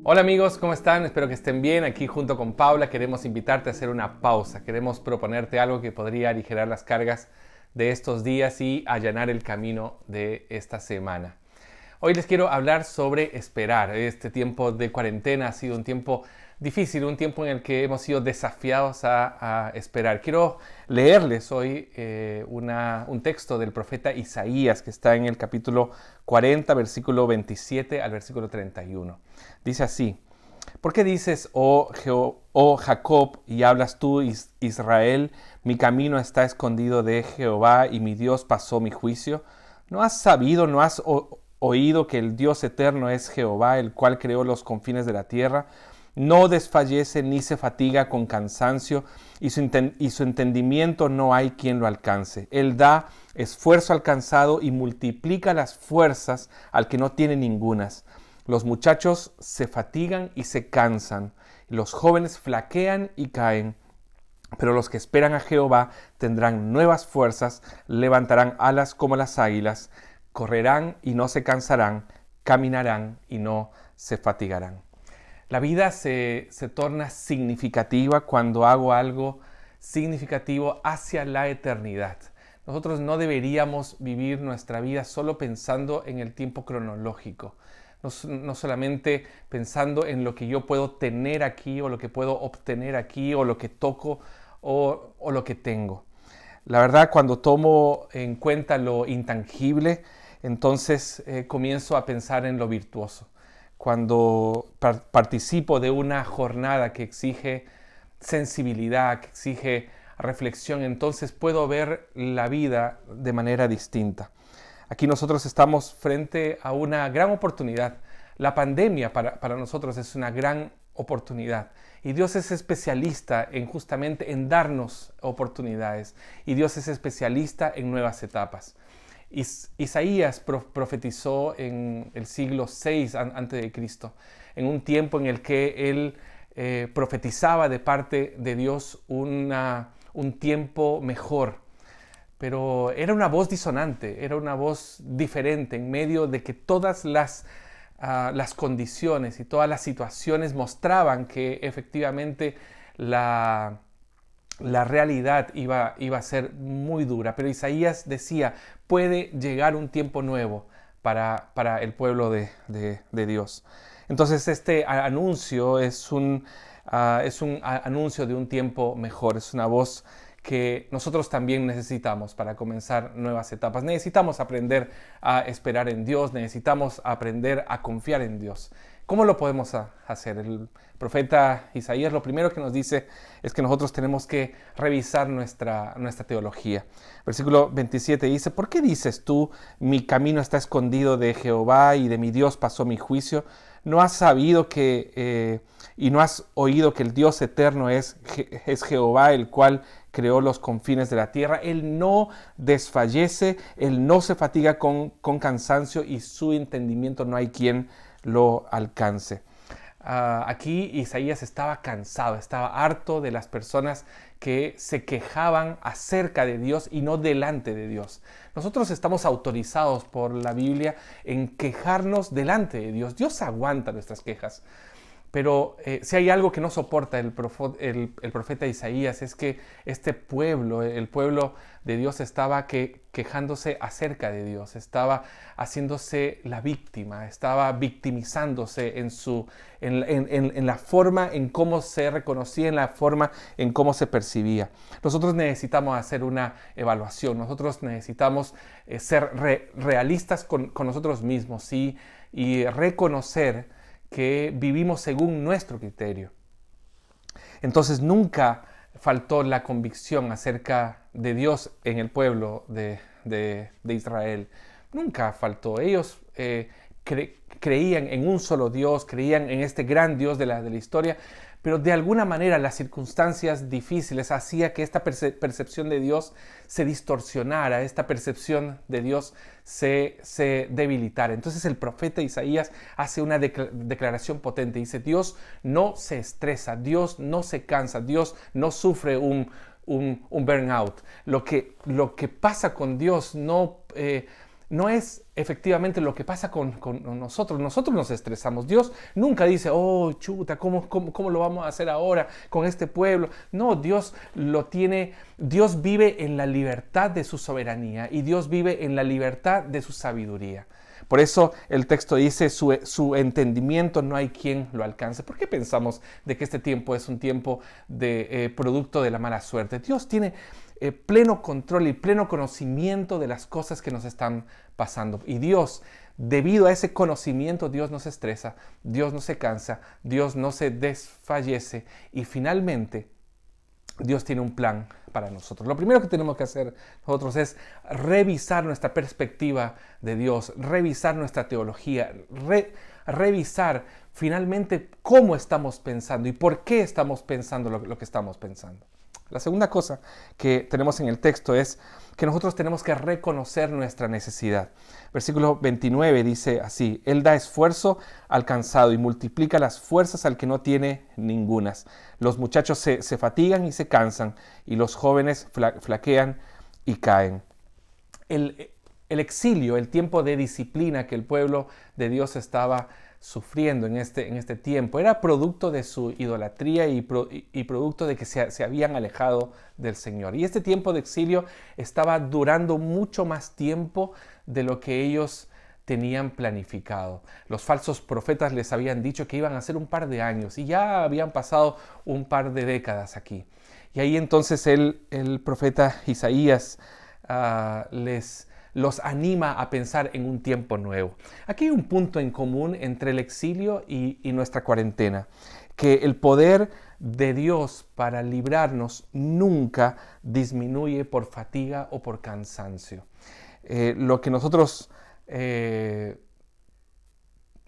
Hola amigos, ¿cómo están? Espero que estén bien. Aquí junto con Paula queremos invitarte a hacer una pausa. Queremos proponerte algo que podría aligerar las cargas de estos días y allanar el camino de esta semana. Hoy les quiero hablar sobre esperar. Este tiempo de cuarentena ha sido un tiempo difícil, un tiempo en el que hemos sido desafiados a esperar. Quiero leerles hoy un texto del profeta Isaías que está en el capítulo 40, versículo 27 al versículo 31. Dice así: ¿Por qué dices, oh Jacob, y hablas tú, Israel, mi camino está escondido de Jehová y mi Dios pasó mi juicio? ¿No has sabido, no has oído que el Dios eterno es Jehová, el cual creó los confines de la tierra? No desfallece ni se fatiga con cansancio, y su entendimiento no hay quien lo alcance. Él da esfuerzo al cansado y multiplica las fuerzas al que no tiene ningunas. Los muchachos se fatigan y se cansan, los jóvenes flaquean y caen. Pero los que esperan a Jehová tendrán nuevas fuerzas, levantarán alas como las águilas, correrán y no se cansarán, caminarán y no se fatigarán. La vida se torna significativa cuando hago algo significativo hacia la eternidad. Nosotros no deberíamos vivir nuestra vida solo pensando en el tiempo cronológico. No solamente pensando en lo que yo puedo tener aquí o lo que puedo obtener aquí o lo que toco o lo que tengo. La verdad, cuando tomo en cuenta lo intangible, entonces comienzo a pensar en lo virtuoso. Cuando participo de una jornada que exige sensibilidad, que exige reflexión, entonces puedo ver la vida de manera distinta. Aquí nosotros estamos frente a una gran oportunidad. La pandemia para nosotros es una gran oportunidad. Y Dios es especialista justamente en darnos oportunidades. Y Dios es especialista en nuevas etapas. Isaías profetizó en el siglo VI a.C., en un tiempo en el que él profetizaba de parte de Dios un tiempo mejor. Pero era una voz disonante, era una voz diferente en medio de que todas las condiciones y todas las situaciones mostraban que efectivamente la realidad iba a ser muy dura. Pero Isaías decía, puede llegar un tiempo nuevo para el pueblo de Dios. Entonces este anuncio es un anuncio de un tiempo mejor, es una voz que nosotros también necesitamos para comenzar nuevas etapas. Necesitamos aprender a esperar en Dios, necesitamos aprender a confiar en Dios. ¿Cómo lo podemos hacer? El profeta Isaías lo primero que nos dice es que nosotros tenemos que revisar nuestra teología. Versículo 27 dice, ¿por qué dices tú, mi camino está escondido de Jehová y de mi Dios pasó mi juicio? ¿No has sabido y no has oído que el Dios eterno es Jehová, el cual creó los confines de la tierra? Él no desfallece, Él no se fatiga con cansancio y su entendimiento no hay quien lo alcance. Aquí Isaías estaba cansado, estaba harto de las personas que se quejaban acerca de Dios y no delante de Dios. Nosotros estamos autorizados por la Biblia en quejarnos delante de Dios. Dios aguanta nuestras quejas. Pero si hay algo que no soporta el profeta Isaías es que este pueblo, el pueblo de Dios, estaba quejándose acerca de Dios, estaba haciéndose la víctima, estaba victimizándose en la forma en cómo se reconocía, en la forma en cómo se percibía. Nosotros necesitamos hacer una evaluación, nosotros necesitamos ser realistas con nosotros mismos y reconocer que vivimos según nuestro criterio. Entonces nunca faltó la convicción acerca de Dios en el pueblo de Israel. Nunca faltó. Ellos creían en un solo Dios, creían en este gran Dios de la historia, pero de alguna manera las circunstancias difíciles hacían que esta percepción de Dios se distorsionara, esta percepción de Dios se debilitara. Entonces el profeta Isaías hace una declaración potente, dice: Dios no se estresa, Dios no se cansa, Dios no sufre un un burnout. Lo que pasa con Dios no es efectivamente lo que pasa con nosotros. Nosotros nos estresamos. Dios nunca dice, oh, chuta, ¿cómo lo vamos a hacer ahora con este pueblo? No, Dios vive en la libertad de su soberanía y Dios vive en la libertad de su sabiduría. Por eso el texto dice, su entendimiento no hay quien lo alcance. ¿Por qué pensamos de que este tiempo es un tiempo de producto de la mala suerte? Dios tiene pleno control y pleno conocimiento de las cosas que nos están pasando. Y Dios, debido a ese conocimiento, Dios no se estresa, Dios no se cansa, Dios no se desfallece y finalmente Dios tiene un plan para nosotros. Lo primero que tenemos que hacer nosotros es revisar nuestra perspectiva de Dios, revisar nuestra teología, revisar finalmente cómo estamos pensando y por qué estamos pensando lo que estamos pensando. La segunda cosa que tenemos en el texto es que nosotros tenemos que reconocer nuestra necesidad. Versículo 29 dice así: Él da esfuerzo al cansado y multiplica las fuerzas al que no tiene ningunas. Los muchachos se fatigan y se cansan, y los jóvenes flaquean y caen. El exilio, el tiempo de disciplina que el pueblo de Dios estaba sufriendo en este tiempo, era producto de su idolatría y producto de que se habían alejado del Señor. Y este tiempo de exilio estaba durando mucho más tiempo de lo que ellos tenían planificado. Los falsos profetas les habían dicho que iban a ser un par de años y ya habían pasado un par de décadas aquí. Y ahí entonces el profeta Isaías los anima a pensar en un tiempo nuevo. Aquí hay un punto en común entre el exilio y nuestra cuarentena, que el poder de Dios para librarnos nunca disminuye por fatiga o por cansancio. Lo que nosotros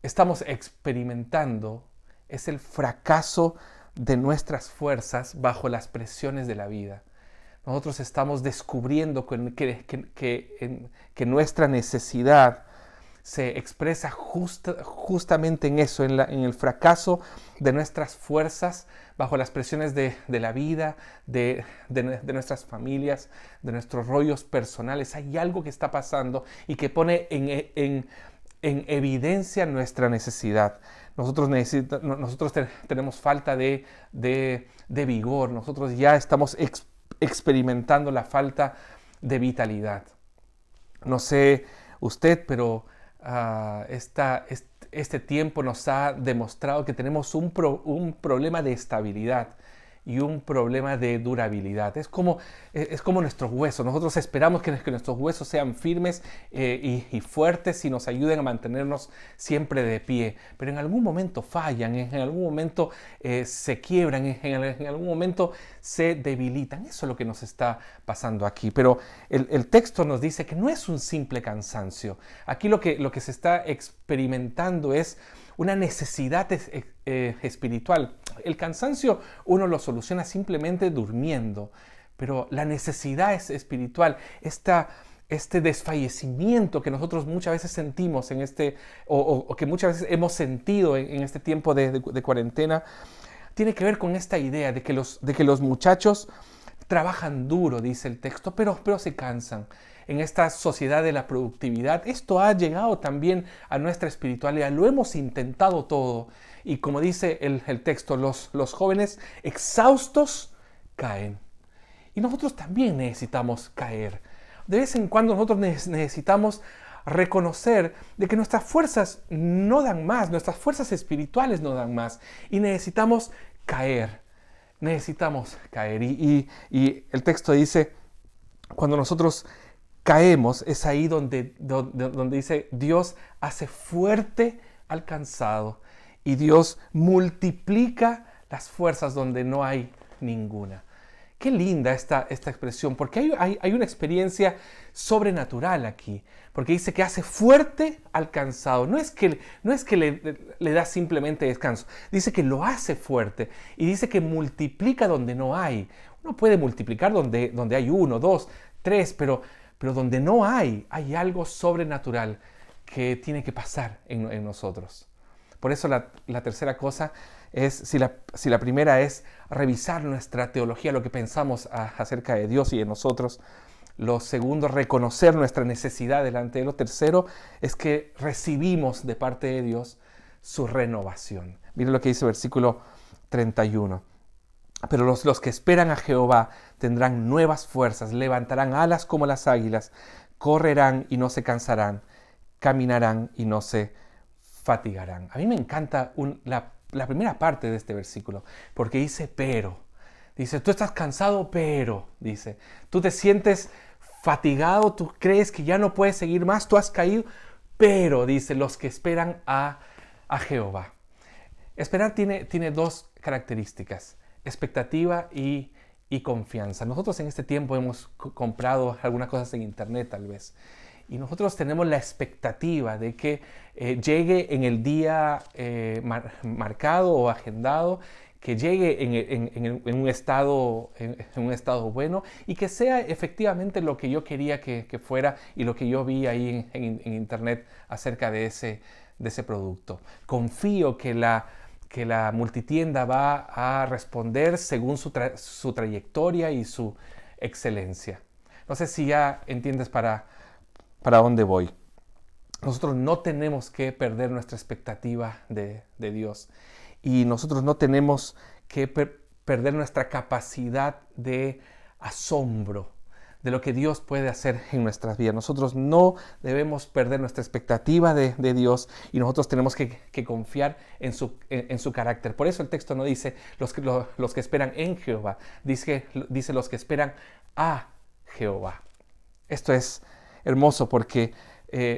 estamos experimentando es el fracaso de nuestras fuerzas bajo las presiones de la vida. Nosotros estamos descubriendo que nuestra necesidad se expresa justamente en eso, en el fracaso de nuestras fuerzas bajo las presiones de la vida, de nuestras familias, de nuestros rollos personales. Hay algo que está pasando y que pone en evidencia nuestra necesidad. Nosotros tenemos falta de vigor, nosotros ya estamos experimentando la falta de vitalidad. No sé usted, pero este tiempo nos ha demostrado que tenemos un problema de estabilidad y un problema de durabilidad. Es como nuestros huesos. Nosotros esperamos que nuestros huesos sean firmes y fuertes y nos ayuden a mantenernos siempre de pie. Pero en algún momento fallan, en algún momento se quiebran, en algún momento se debilitan. Eso es lo que nos está pasando aquí. Pero el texto nos dice que no es un simple cansancio. Aquí lo que se está experimentando es una necesidad espiritual. El cansancio uno lo soluciona simplemente durmiendo, pero la necesidad es espiritual. Este desfallecimiento que nosotros muchas veces sentimos o que muchas veces hemos sentido en este tiempo de cuarentena, tiene que ver con esta idea de que los muchachos trabajan duro, dice el texto, pero se cansan. En esta sociedad de la productividad, esto ha llegado también a nuestra espiritualidad. Lo hemos intentado todo. Y como dice el texto, los jóvenes exhaustos caen. Y nosotros también necesitamos caer. De vez en cuando nosotros necesitamos reconocer de que nuestras fuerzas no dan más, nuestras fuerzas espirituales no dan más. Y necesitamos caer. Necesitamos caer. Y el texto dice, cuando nosotros caemos, es ahí donde dice, Dios hace fuerte al cansado y Dios multiplica las fuerzas donde no hay ninguna. Qué linda esta expresión, porque hay una experiencia sobrenatural aquí, porque dice que hace fuerte al cansado. No es que le da simplemente descanso, dice que lo hace fuerte y dice que multiplica donde no hay. Uno puede multiplicar donde hay 1, 2, 3, pero donde no hay algo sobrenatural que tiene que pasar en nosotros. Por eso la tercera cosa Si la primera es revisar nuestra teología, lo que pensamos acerca de Dios y de nosotros. Lo segundo, reconocer nuestra necesidad delante de Él. Lo tercero es que recibimos de parte de Dios su renovación. Miren lo que dice el versículo 31. Pero los que esperan a Jehová tendrán nuevas fuerzas, levantarán alas como las águilas, correrán y no se cansarán, caminarán y no se fatigarán. A mí me encanta la primera parte de este versículo, porque dice pero. Dice, tú estás cansado, pero, dice, tú te sientes fatigado, tú crees que ya no puedes seguir más, tú has caído, pero, dice, los que esperan a Jehová. Esperar tiene dos características, expectativa y confianza. Nosotros en este tiempo hemos comprado algunas cosas en internet tal vez, y nosotros tenemos la expectativa de que llegue en el día marcado o agendado, que llegue en un estado bueno y que sea efectivamente lo que yo quería que fuera y lo que yo vi ahí en internet acerca de ese producto. Confío que la multitienda va a responder según su trayectoria y su excelencia. No sé si ya entiendes para dónde voy. Nosotros no tenemos que perder nuestra expectativa de Dios. Y nosotros no tenemos que perder nuestra capacidad de asombro de lo que Dios puede hacer en nuestras vidas. Nosotros no debemos perder nuestra expectativa de Dios y nosotros tenemos que confiar en su carácter. Por eso el texto no dice los que esperan en Jehová, dice los que esperan a Jehová. Esto es hermoso porque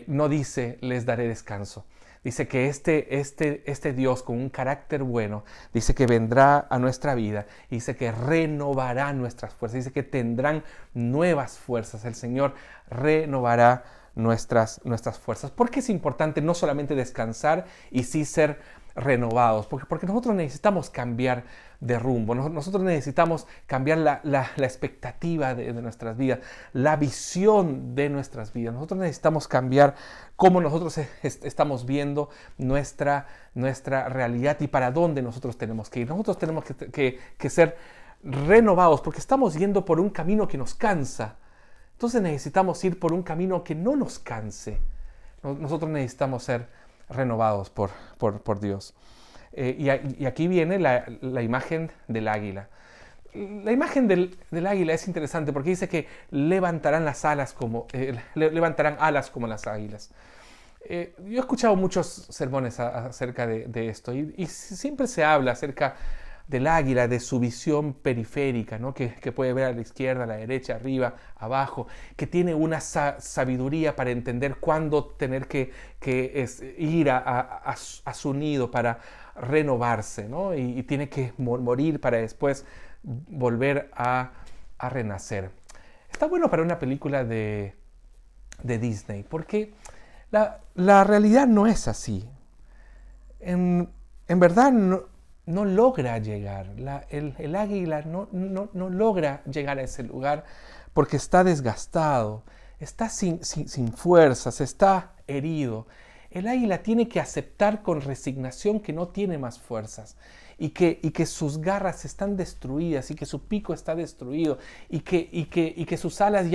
no dice les daré descanso. Dice que este Dios con un carácter bueno, dice que vendrá a nuestra vida, dice que renovará nuestras fuerzas, dice que tendrán nuevas fuerzas. El Señor renovará nuestras fuerzas. ¿Por qué es importante no solamente descansar y sí ser renovados? Porque nosotros necesitamos cambiar de rumbo, nosotros necesitamos cambiar la expectativa de nuestras vidas, la visión de nuestras vidas. Nosotros necesitamos cambiar cómo nosotros estamos viendo nuestra realidad y para dónde nosotros tenemos que ir. Nosotros tenemos que ser renovados porque estamos yendo por un camino que nos cansa. Entonces necesitamos ir por un camino que no nos canse. Nosotros necesitamos ser renovados por Dios. Y aquí viene la imagen del águila. La imagen del águila es interesante porque dice que levantarán alas como las águilas. Yo he escuchado muchos sermones acerca de esto y siempre se habla acerca del águila, de su visión periférica, ¿no? que puede ver a la izquierda, a la derecha, arriba, abajo, que tiene una sabiduría para entender cuándo tener que ir a su nido para renovarse, ¿no? y tiene que morir para después volver a renacer. Está bueno para una película de Disney, porque la realidad no es así. En verdad no logra llegar. El águila no logra llegar a ese lugar porque está desgastado, está sin fuerzas, está herido. El águila tiene que aceptar con resignación que no tiene más fuerzas y que sus garras están destruidas y que su pico está destruido y que sus alas y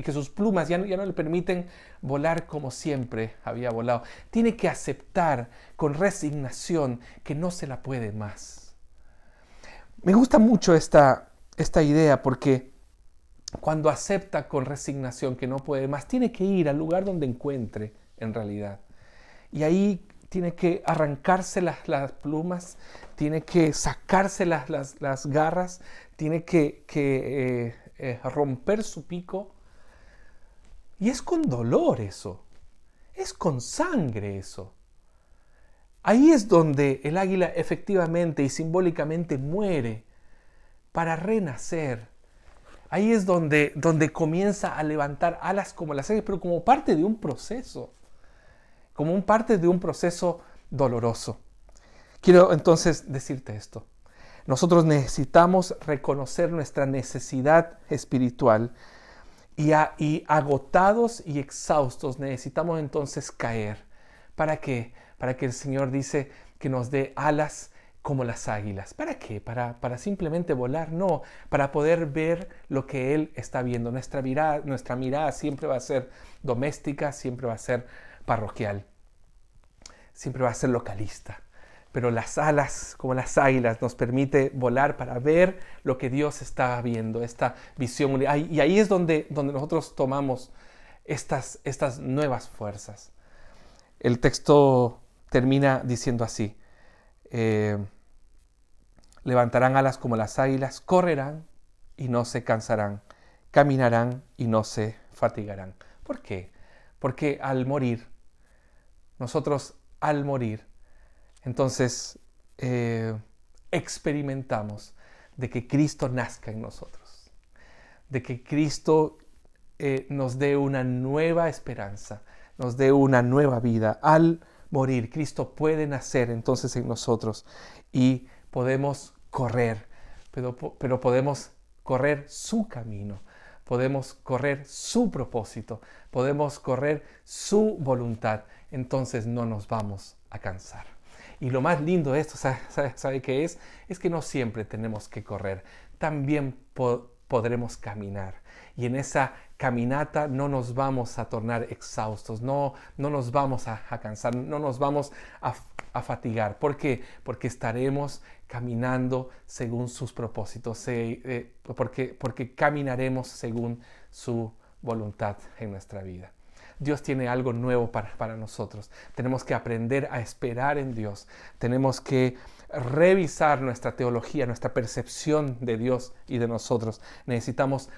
que sus plumas ya no le permiten volar como siempre había volado. Tiene que aceptar con resignación que no se la puede más. Me gusta mucho esta idea porque cuando acepta con resignación que no puede más, tiene que ir al lugar donde encuentre en realidad. Y ahí tiene que arrancarse las plumas, tiene que sacarse las garras, tiene que romper su pico. Y es con dolor eso, es con sangre eso. Ahí es donde el águila efectivamente y simbólicamente muere para renacer. Ahí es donde comienza a levantar alas como las águilas, pero como parte de un proceso, parte de un proceso doloroso. Quiero entonces decirte esto. Nosotros necesitamos reconocer nuestra necesidad espiritual y agotados y exhaustos necesitamos entonces caer. ¿Para qué? Para que el Señor dice que nos dé alas como las águilas. ¿Para qué? ¿Para simplemente volar? No, para poder ver lo que Él está viendo. Nuestra mirada siempre va a ser doméstica, siempre va a ser parroquial, siempre va a ser localista. Pero las alas, como las águilas, nos permite volar para ver lo que Dios está viendo, esta visión. Y ahí es donde nosotros tomamos estas nuevas fuerzas. El texto termina diciendo así: levantarán alas como las águilas, correrán y no se cansarán, caminarán y no se fatigarán. ¿Por qué? Porque nosotros al morir, entonces experimentamos de que Cristo nazca en nosotros, de que Cristo nos dé una nueva esperanza, nos dé una nueva vida. Al morir, Cristo puede nacer entonces en nosotros y podemos correr, pero podemos correr su camino, podemos correr su propósito, podemos correr su voluntad. Entonces no nos vamos a cansar. Y lo más lindo de esto, ¿sabe qué es? Es que no siempre tenemos que correr, también podremos caminar. Y en esa caminata no nos vamos a tornar exhaustos, no nos vamos a cansar, no nos vamos a fatigar. ¿Por qué? Porque estaremos caminando según sus propósitos, porque caminaremos según su voluntad en nuestra vida. Dios tiene algo nuevo para nosotros. Tenemos que aprender a esperar en Dios. Tenemos que revisar nuestra teología, nuestra percepción de Dios y de nosotros. Necesitamos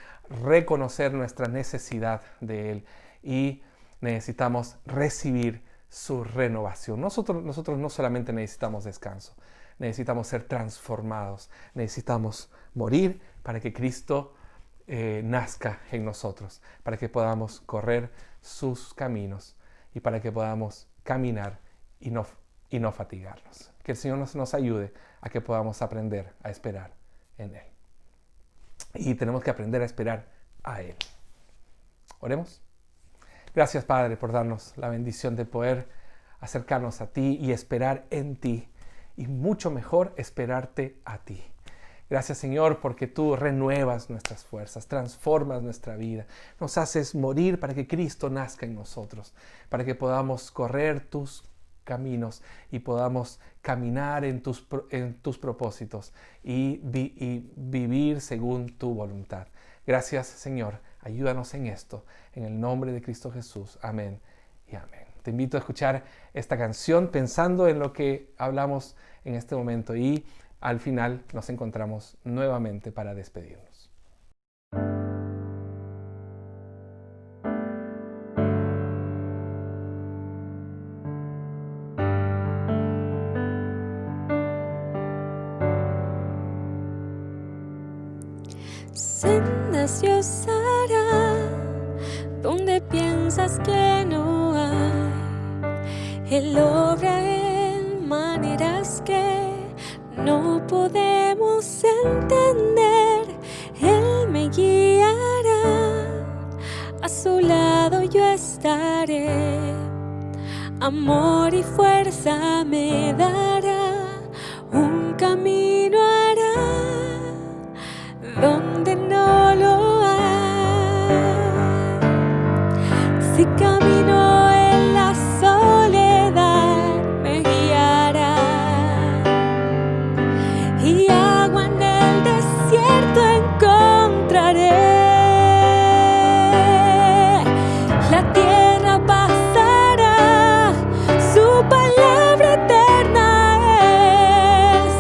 reconocer nuestra necesidad de Él y necesitamos recibir su renovación. Nosotros no solamente necesitamos descanso, necesitamos ser transformados. Necesitamos morir para que Cristo nazca en nosotros, para que podamos correr sus caminos y para que podamos caminar y no fatigarnos. Que el Señor nos ayude a que podamos aprender a esperar en Él. Y tenemos que aprender a esperar a Él. Oremos. Gracias, Padre, por darnos la bendición de poder acercarnos a ti y esperar en ti. Y mucho mejor esperarte a ti. Gracias, Señor, porque tú renuevas nuestras fuerzas, transformas nuestra vida, nos haces morir para que Cristo nazca en nosotros, para que podamos correr tus caminos y podamos caminar en tus propósitos y vivir según tu voluntad. Gracias, Señor, ayúdanos en esto, en el nombre de Cristo Jesús. Amén y amén. Te invito a escuchar esta canción pensando en lo que hablamos en este momento y al final nos encontramos nuevamente para despedirnos. Sendas Dios hará donde piensas que no hay. Él obra en maneras que no podemos entender. Él me guiará, a su lado yo estaré. Amor y fuerza me dará, un camino hará donde no lo hay. Si camino en la soledad, me guiará. Y agua en el desierto encontraré. La tierra pasará, su palabra eterna es.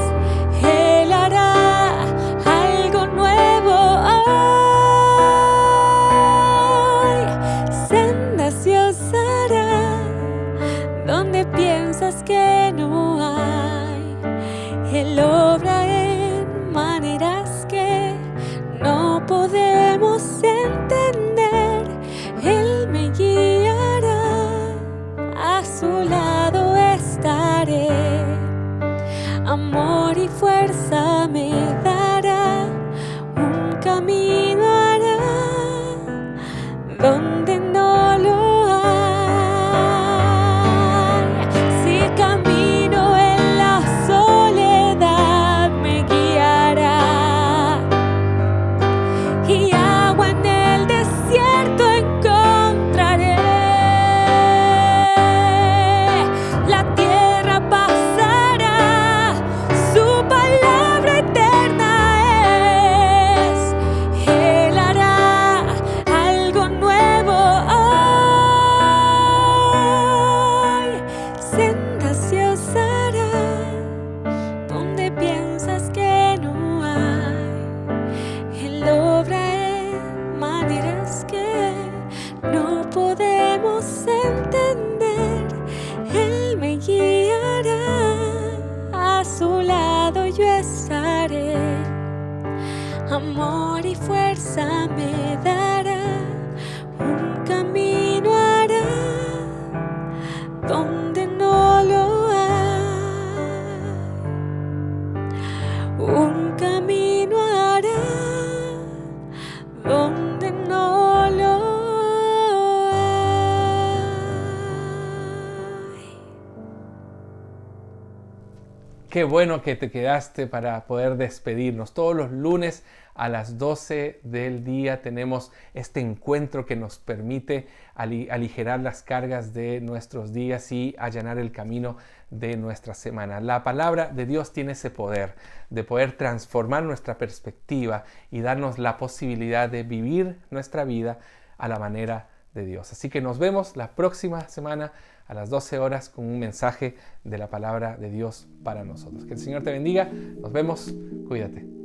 entender, Él me guiará, a su lado yo estaré. Amor y fuerza me dará, un camino hará donde no lo hay. Un camino hará donde no lo hay. Qué bueno que te quedaste para poder despedirnos. Todos los lunes a las 12 del día tenemos este encuentro que nos permite aligerar las cargas de nuestros días y allanar el camino de nuestra semana. La palabra de Dios tiene ese poder de poder transformar nuestra perspectiva y darnos la posibilidad de vivir nuestra vida a la manera de Dios. Así que nos vemos la próxima semana a las 12 horas con un mensaje de la palabra de Dios para nosotros. Que el Señor te bendiga. Nos vemos. Cuídate.